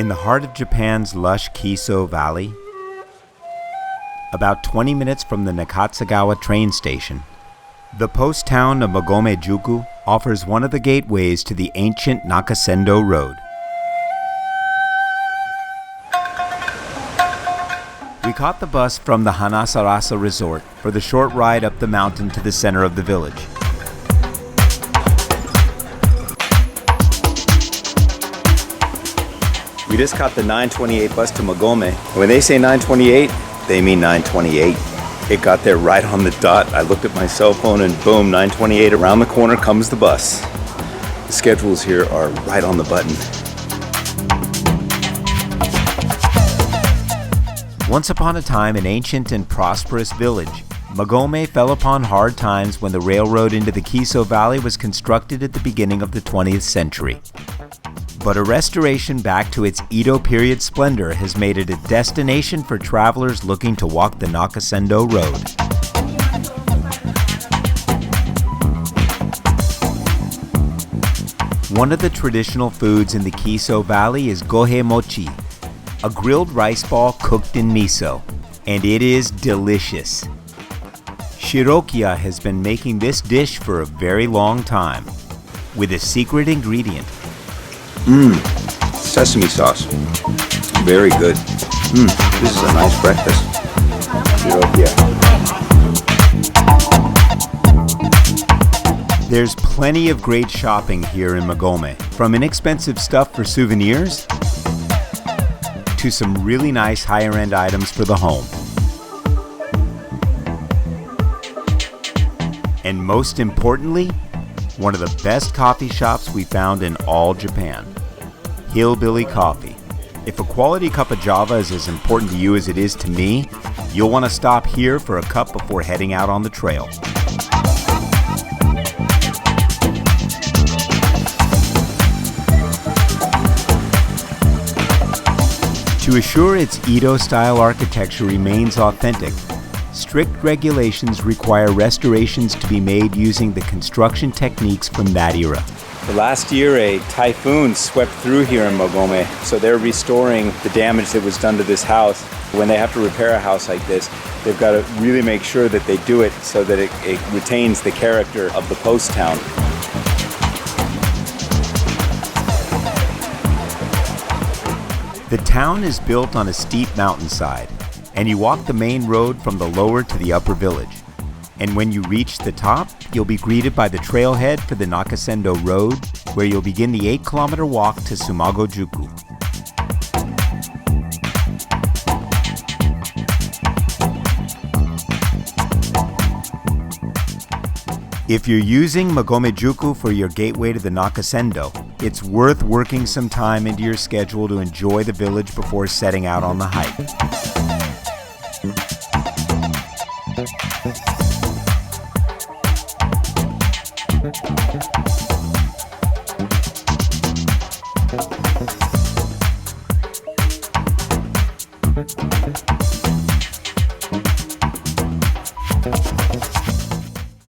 In the heart of Japan's lush Kiso Valley, about 20 minutes from the Nakasendo train station, the post town of Magome-Juku offers one of the gateways to the ancient Nakasendo Road. We caught the bus from the Hanasarasa Resort for the short ride up the mountain to the center of the village. We just caught the 928 bus to Magome. When they say 928, they mean 928. It got there right on the dot. I looked at my cell phone and boom, 928, around the corner comes the bus. The schedules here are right on the button. Once upon a time, an ancient and prosperous village, Magome fell upon hard times when the railroad into the Kiso Valley was constructed at the beginning of the 20th century. But a restoration back to its Edo-period splendor has made it a destination for travelers looking to walk the Nakasendo Road. One of the traditional foods in the Kiso Valley is gohe mochi, a grilled rice ball cooked in miso, and it is delicious. Shirokiya has been making this dish for a very long time, with a secret ingredient. Sesame sauce. Very good. This is a nice breakfast. There's plenty of great shopping here in Magome, from inexpensive stuff for souvenirs to some really nice higher-end items for the home. And most importantly, one of the best coffee shops we found in all Japan. Hillbilly Coffee. If a quality cup of Java is as important to you as it is to me, you'll want to stop here for a cup before heading out on the trail. To assure its Edo-style architecture remains authentic, strict regulations require restorations to be made using the construction techniques from that era. Last year, a typhoon swept through here in Magome, so they're restoring the damage that was done to this house. When they have to repair a house like this, they've got to really make sure that they do it so that it retains the character of the post town. The town is built on a steep mountainside, and you walk the main road from the lower to the upper village. And when you reach the top, you'll be greeted by the trailhead for the Nakasendo Road, where you'll begin the 8-kilometer walk to Tsumago-Juku. If you're using Magome-Juku for your gateway to the Nakasendo, it's worth working some time into your schedule to enjoy the village before setting out on the hike.